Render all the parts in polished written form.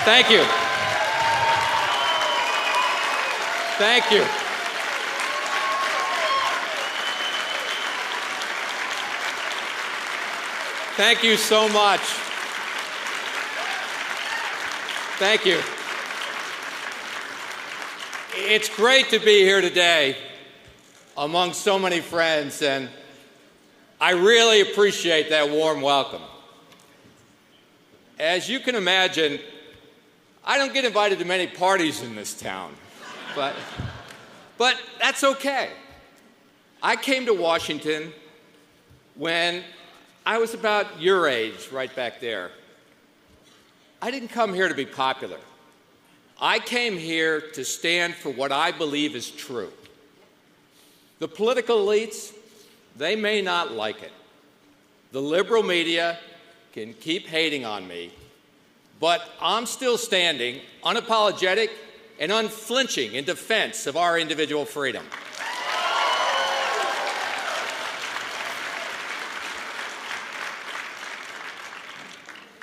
Thank you. Thank you. Thank you so much. Thank you. It's great to be here today among so many friends, and I really appreciate that warm welcome. As you can imagine, I don't get invited to many parties in this town, but that's okay. I came to Washington when I was about your age, right back there. I didn't come here to be popular. I came here to stand for what I believe is true. The political elites, they may not like it. The liberal media can keep hating on me, but I'm still standing, unapologetic and unflinching in defense of our individual freedom.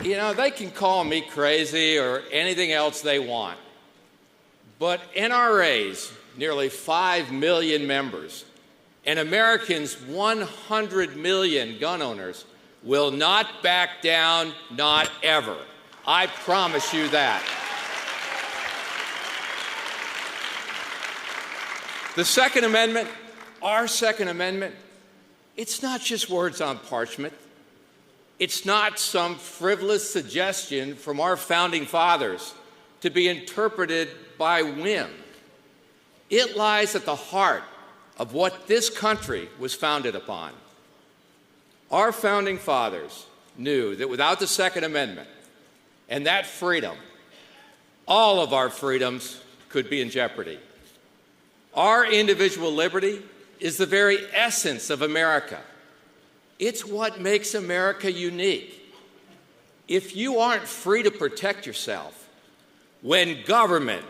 You know, they can call me crazy or anything else they want, but NRAs, nearly 5 million members, and Americans' 100 million gun owners will not back down, not ever. I promise you that. The Second Amendment, our Second Amendment, it's not just words on parchment. It's not some frivolous suggestion from our founding fathers to be interpreted by whim. It lies at the heart of what this country was founded upon. Our founding fathers knew that without the Second Amendment and that freedom, all of our freedoms could be in jeopardy. Our individual liberty is the very essence of America. It's what makes America unique. If you aren't free to protect yourself, when government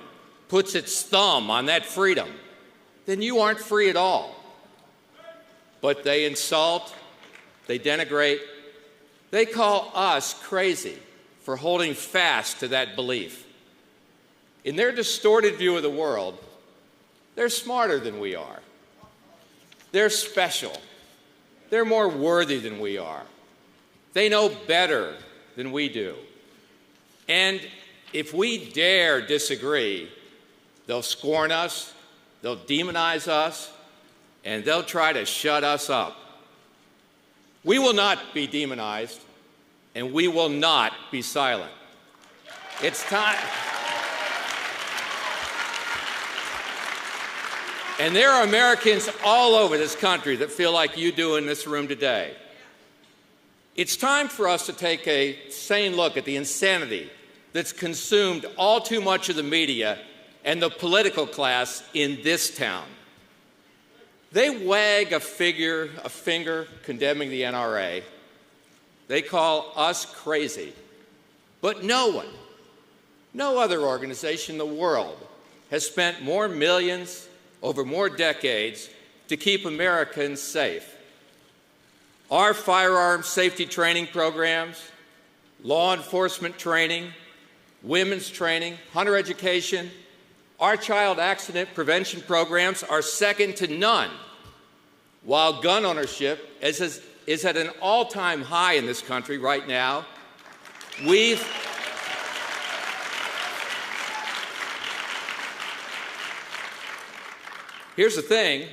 puts its thumb on that freedom, then you aren't free at all. But they insult, they denigrate, they call us crazy for holding fast to that belief. In their distorted view of the world, they're smarter than we are. They're special. They're more worthy than we are. They know better than we do. And if we dare disagree, they'll scorn us, they'll demonize us, and they'll try to shut us up. We will not be demonized, and we will not be silent. It's time. And there are Americans all over this country that feel like you do in this room today. It's time for us to take a sane look at the insanity that's consumed all too much of the media and the political class in this town. They wag a finger condemning the NRA. They call us crazy. But no other organization in the world has spent more millions over more decades to keep Americans safe. Our firearms safety training programs, law enforcement training, women's training, hunter education, our child accident prevention programs are second to none, while gun ownership is at an all-time high in this country right now. Here's the thing,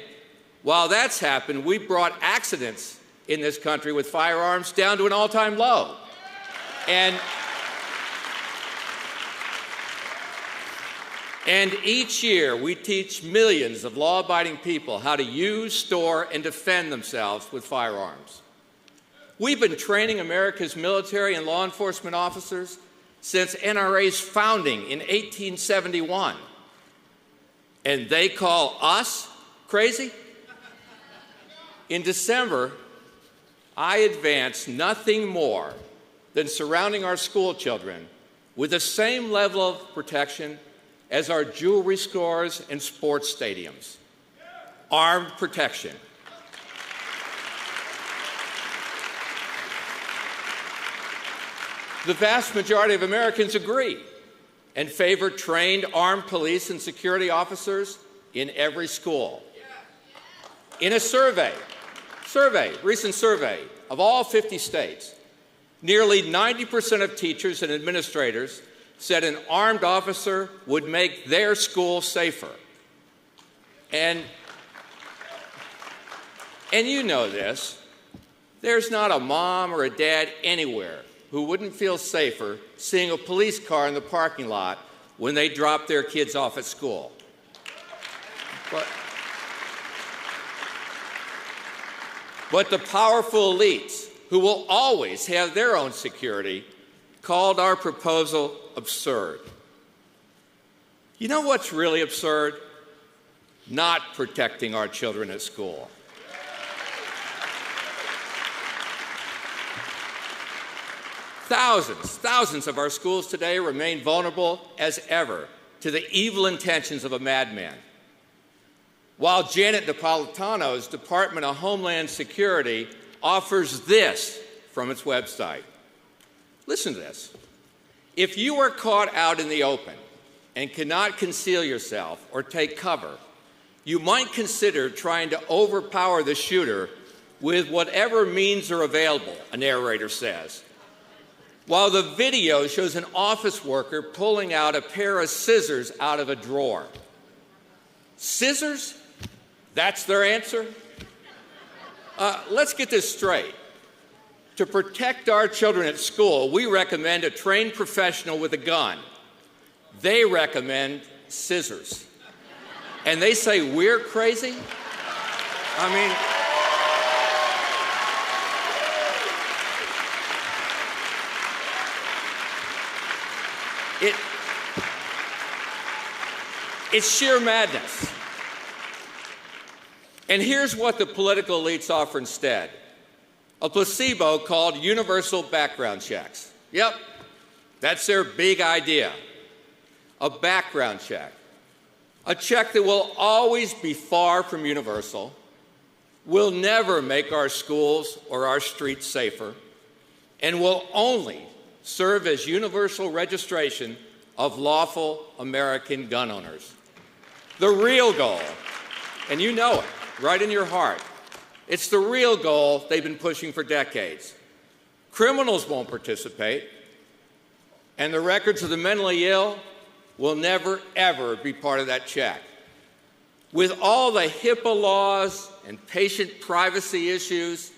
while that's happened, we brought accidents in this country with firearms down to an all-time low. And each year, we teach millions of law-abiding people how to use, store, and defend themselves with firearms. We've been training America's military and law enforcement officers since NRA's founding in 1871. And they call us crazy? In December, I advanced nothing more than surrounding our school children with the same level of protection as our jewelry stores and sports stadiums. Armed protection. The vast majority of Americans agree and favor trained armed police and security officers in every school. In a recent survey of all 50 states, nearly 90% of teachers and administrators said an armed officer would make their school safer. And you know this, there's not a mom or a dad anywhere who wouldn't feel safer seeing a police car in the parking lot when they drop their kids off at school. But the powerful elites, who will always have their own security, called our proposal absurd. You know what's really absurd? Not protecting our children at school. Thousands of our schools today remain vulnerable as ever to the evil intentions of a madman. While Janet Napolitano's Department of Homeland Security offers this from its website. Listen to this. If you are caught out in the open and cannot conceal yourself or take cover, you might consider trying to overpower the shooter with whatever means are available, a narrator says. While the video shows an office worker pulling out a pair of scissors out of a drawer. Scissors? That's their answer? Let's get this straight. To protect our children at school, we recommend a trained professional with a gun. They recommend scissors. And they say we're crazy? I mean, it's sheer madness. And here's what the political elites offer instead. A placebo called universal background checks. Yep, that's their big idea. A background check. A check that will always be far from universal, will never make our schools or our streets safer, and will only serve as universal registration of lawful American gun owners. The real goal, and you know it right in your heart, it's the real goal they've been pushing for decades. Criminals won't participate, and the records of the mentally ill will never, ever be part of that check. With all the HIPAA laws and patient privacy issues,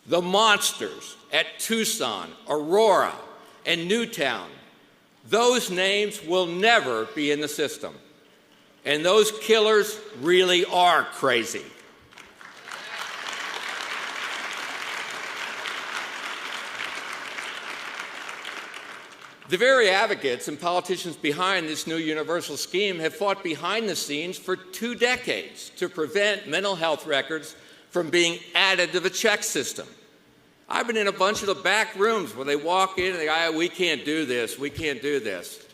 the monsters at Tucson, Aurora, and Newtown, those names will never be in the system. And those killers really are crazy. The very advocates and politicians behind this new universal scheme have fought behind the scenes for 2 decades to prevent mental health records from being added to the check system. I've been in a bunch of the back rooms where they walk in and they go, we can't do this, we can't do this.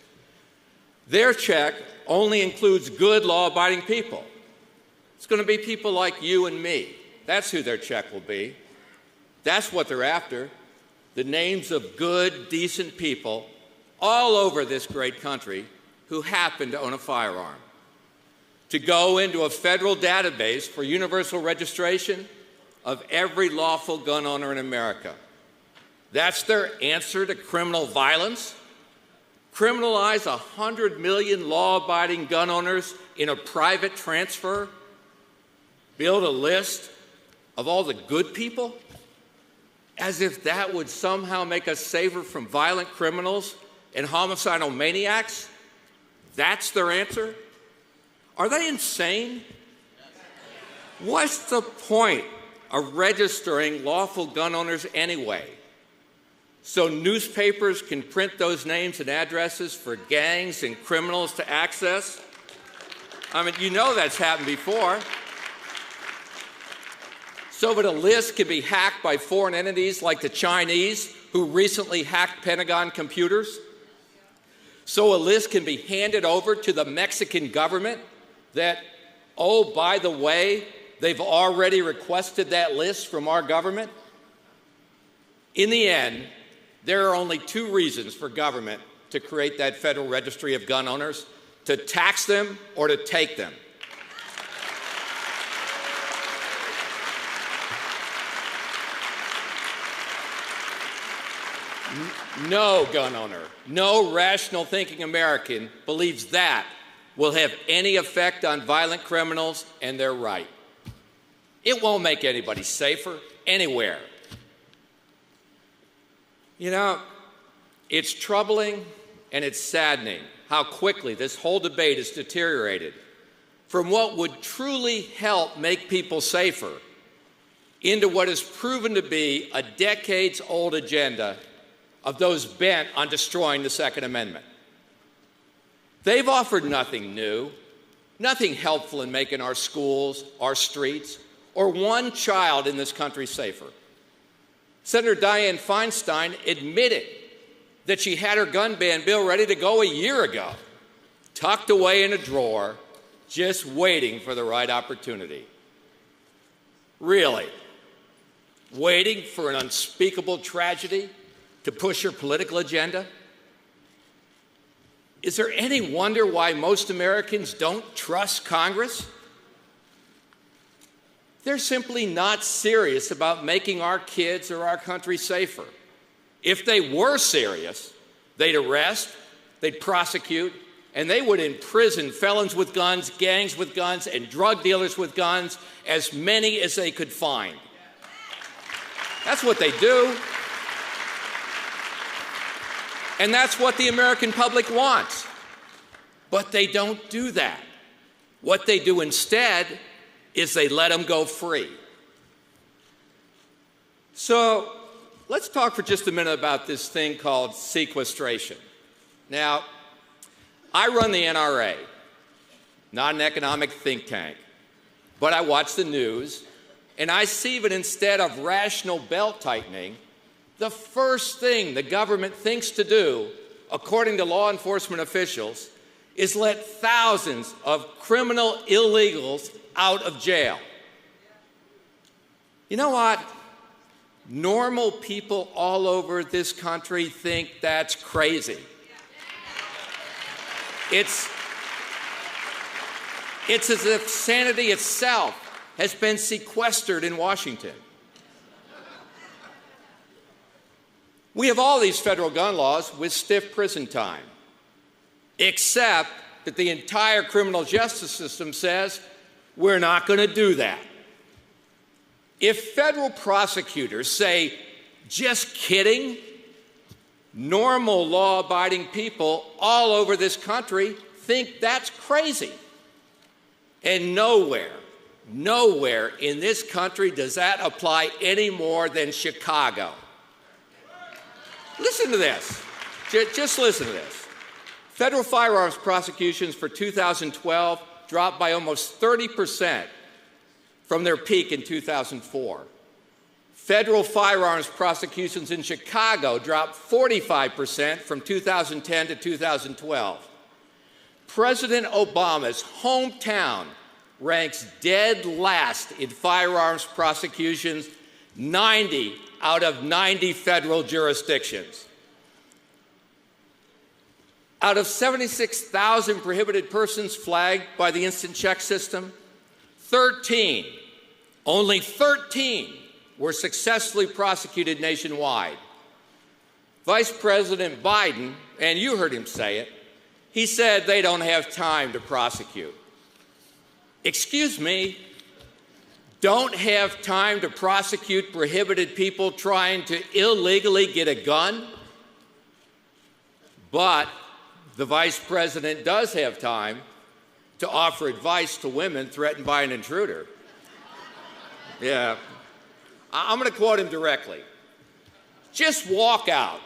Their check only includes good law-abiding people. It's going to be people like you and me. That's who their check will be. That's what they're after. The names of good, decent people all over this great country who happen to own a firearm. To go into a federal database for universal registration of every lawful gun owner in America. That's their answer to criminal violence? Criminalize 100 million law-abiding gun owners in a private transfer? Build a list of all the good people? As if that would somehow make us safer from violent criminals and homicidal maniacs? That's their answer? Are they insane? What's the point of registering lawful gun owners anyway? So newspapers can print those names and addresses for gangs and criminals to access? I mean, you know that's happened before. So that a list can be hacked by foreign entities like the Chinese, who recently hacked Pentagon computers? So a list can be handed over to the Mexican government that, oh, by the way, they've already requested that list from our government? In the end, there are only 2 reasons for government to create that federal registry of gun owners, to tax them or to take them. No gun owner, no rational thinking American believes that will have any effect on violent criminals and their right. It won't make anybody safer anywhere. You know, it's troubling and it's saddening how quickly this whole debate has deteriorated from what would truly help make people safer into what has proven to be a decades-old agenda of those bent on destroying the Second Amendment. They've offered nothing new, nothing helpful in making our schools, our streets, or one child in this country safer. Senator Dianne Feinstein admitted that she had her gun ban bill ready to go a year ago, tucked away in a drawer, just waiting for the right opportunity. Really? Waiting for an unspeakable tragedy to push your political agenda? Is there any wonder why most Americans don't trust Congress? They're simply not serious about making our kids or our country safer. If they were serious, they'd arrest, they'd prosecute, and they would imprison felons with guns, gangs with guns, and drug dealers with guns, as many as they could find. That's what they do. And that's what the American public wants. But they don't do that. What they do instead is they let them go free. So let's talk for just a minute about this thing called sequestration. Now, I run the NRA, not an economic think tank, but I watch the news, and I see that instead of rational belt-tightening, the first thing the government thinks to do, according to law enforcement officials, is let thousands of criminal illegals out of jail. You know what? Normal people all over this country think that's crazy. It's as if sanity itself has been sequestered in Washington. We have all these federal gun laws with stiff prison time, except that the entire criminal justice system says we're not going to do that. If federal prosecutors say, just kidding, normal law-abiding people all over this country think that's crazy. And nowhere in this country does that apply any more than Chicago. Listen to this. Just listen to this. Federal firearms prosecutions for 2012 dropped by almost 30% from their peak in 2004. Federal firearms prosecutions in Chicago dropped 45% from 2010 to 2012. President Obama's hometown ranks dead last in firearms prosecutions, 90 out of 90 federal jurisdictions. Out of 76,000 prohibited persons flagged by the instant check system, 13, only 13, were successfully prosecuted nationwide. Vice President Biden, and you heard him say it, he said they don't have time to prosecute. Excuse me, don't have time to prosecute prohibited people trying to illegally get a gun? But the Vice President does have time to offer advice to women threatened by an intruder. Yeah. I'm going to quote him directly. Just walk out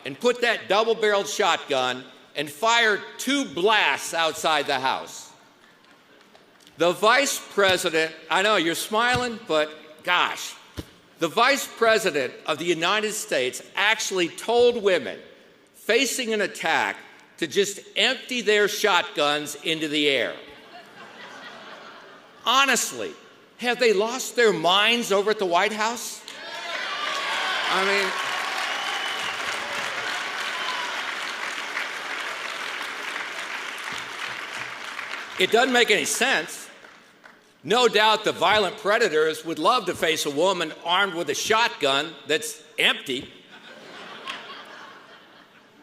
and put that double-barreled shotgun and fire 2 blasts outside the house. The Vice President, I know you're smiling, but gosh, the Vice President of the United States actually told women facing an attack to just empty their shotguns into the air. Honestly, have they lost their minds over at the White House? I mean, It doesn't make any sense. No doubt the violent predators would love to face a woman armed with a shotgun that's empty.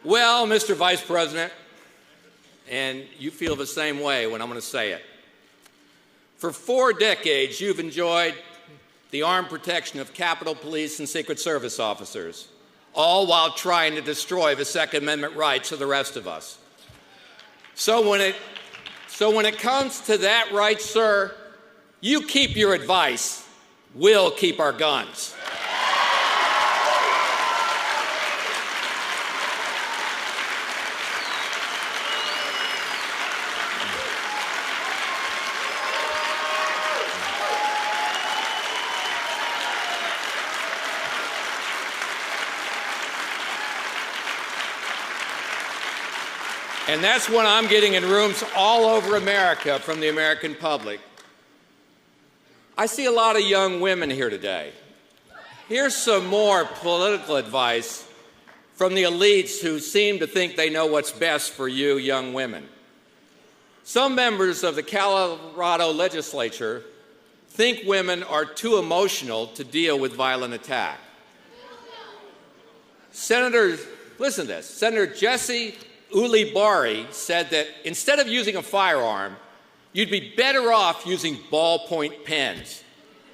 Well, Mr. Vice President, and you feel the same way when I'm going to say it. For 4 decades, you've enjoyed the armed protection of Capitol Police and Secret Service officers, all while trying to destroy the Second Amendment rights of the rest of us. So when it comes to that right, sir, you keep your advice, we'll keep our guns. And that's what I'm getting in rooms all over America from the American public. I see a lot of young women here today. Here's some more political advice from the elites who seem to think they know what's best for you young women. Some members of the Colorado legislature think women are too emotional to deal with violent attack. Listen to this, Senator Jesse Ulibarri said that instead of using a firearm, you'd be better off using ballpoint pens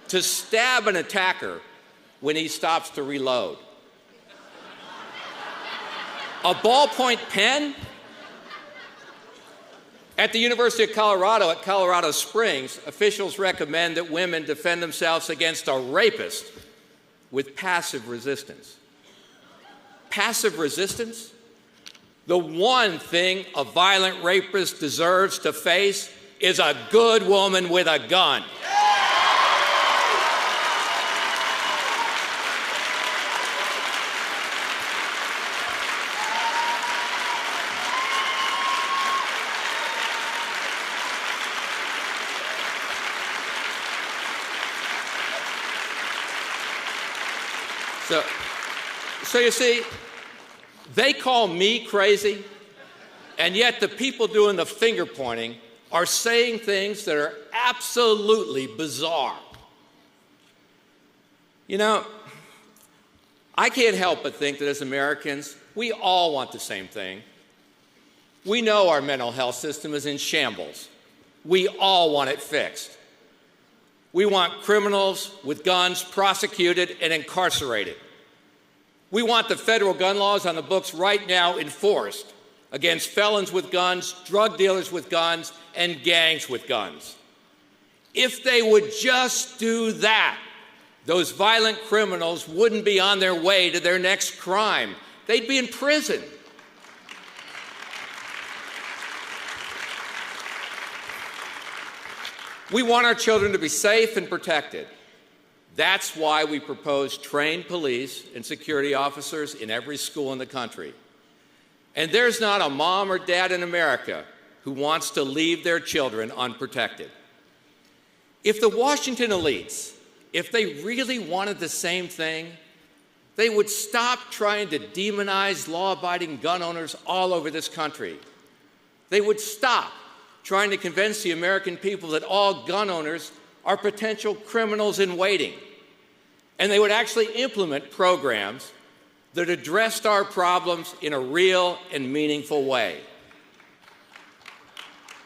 to stab an attacker when he stops to reload. A ballpoint pen? At the University of Colorado at Colorado Springs, officials recommend that women defend themselves against a rapist with passive resistance. Passive resistance? The one thing a violent rapist deserves to face is a good woman with a gun. So you see, they call me crazy, and yet the people doing the finger pointing are saying things that are absolutely bizarre. You know, I can't help but think that as Americans, we all want the same thing. We know our mental health system is in shambles. We all want it fixed. We want criminals with guns prosecuted and incarcerated. We want the federal gun laws on the books right now enforced against felons with guns, drug dealers with guns, and gangs with guns. If they would just do that, those violent criminals wouldn't be on their way to their next crime. They'd be in prison. We want our children to be safe and protected. That's why we propose trained police and security officers in every school in the country. And there's not a mom or dad in America who wants to leave their children unprotected. If the Washington elites, if they really wanted the same thing, they would stop trying to demonize law-abiding gun owners all over this country. They would stop trying to convince the American people that all gun owners are potential criminals in waiting. And they would actually implement programs that addressed our problems in a real and meaningful way.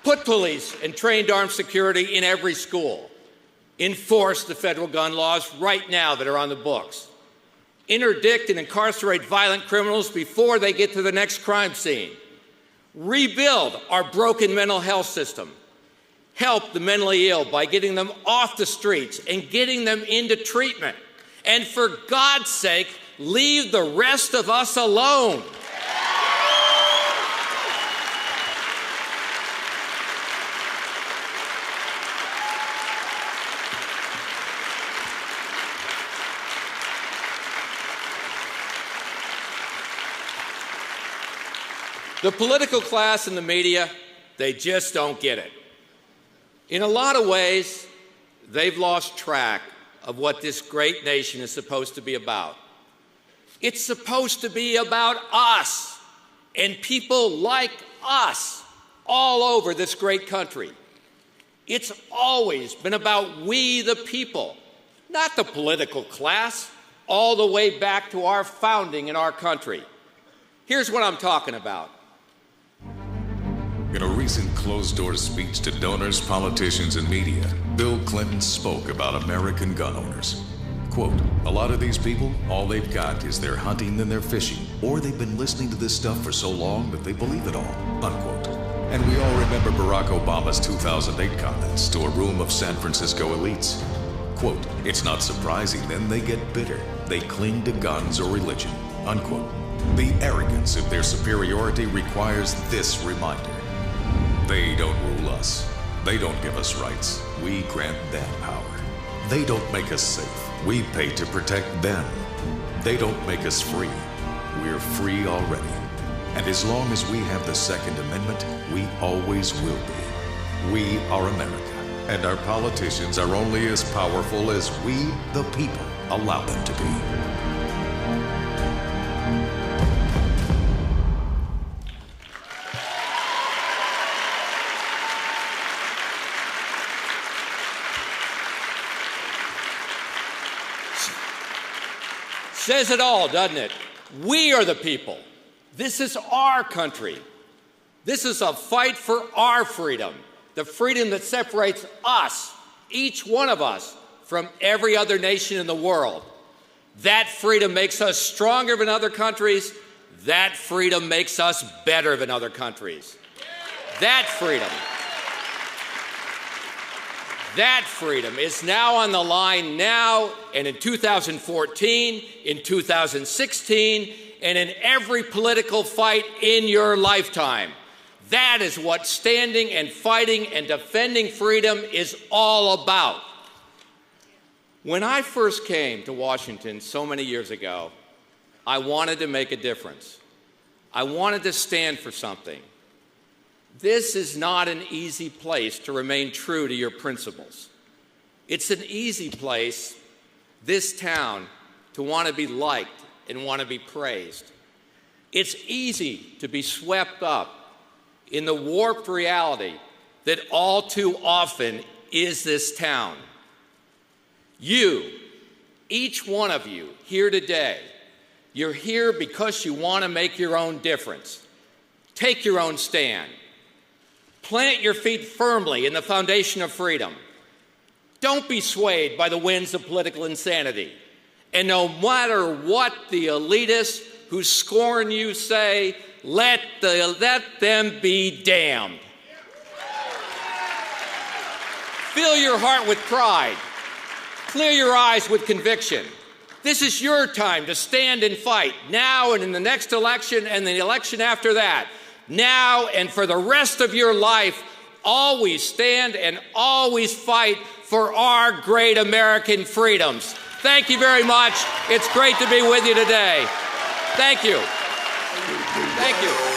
Put police and trained armed security in every school. Enforce the federal gun laws right now that are on the books. Interdict and incarcerate violent criminals before they get to the next crime scene. Rebuild our broken mental health system. Help the mentally ill by getting them off the streets and getting them into treatment. And for God's sake, leave the rest of us alone. The political class and the media, they just don't get it. In a lot of ways, they've lost track of what this great nation is supposed to be about. It's supposed to be about us and people like us all over this great country. It's always been about we the people, not the political class, all the way back to our founding in our country. Here's what I'm talking about. In a recent closed-door speech to donors, politicians, and media, Bill Clinton spoke about American gun owners. Quote, "A lot of these people, all they've got is their hunting and their fishing, or they've been listening to this stuff for so long that they believe it all," unquote. And we all remember Barack Obama's 2008 comments to a room of San Francisco elites. Quote, "It's not surprising then they get bitter. They cling to guns or religion," unquote. The arrogance of their superiority requires this reminder. They don't rule us. They don't give us rights. We grant them power. They don't make us safe. We pay to protect them. They don't make us free. We're free already. And as long as we have the Second Amendment, we always will be. We are America, and our politicians are only as powerful as we, the people, allow them to be. Says it all, doesn't it? We are the people. This is our country. This is a fight for our freedom, the freedom that separates us, each one of us, from every other nation in the world. That freedom makes us stronger than other countries. That freedom makes us better than other countries. That freedom is now on the line now and in 2014, in 2016, and in every political fight in your lifetime. That is what standing and fighting and defending freedom is all about. When I first came to Washington so many years ago, I wanted to make a difference. I wanted to stand for something. This is not an easy place to remain true to your principles. It's an easy place, this town, to want to be liked and want to be praised. It's easy to be swept up in the warped reality that all too often is this town. You, each one of you here today, you're here because you want to make your own difference. Take your own stand. Plant your feet firmly in the foundation of freedom. Don't be swayed by the winds of political insanity. And no matter what the elitists who scorn you say, let them be damned. Fill your heart with pride. Clear your eyes with conviction. This is your time to stand and fight, now and in the next election and the election after that. Now and for the rest of your life, always stand and always fight for our great American freedoms. Thank you very much. It's great to be with you today. Thank you. Thank you.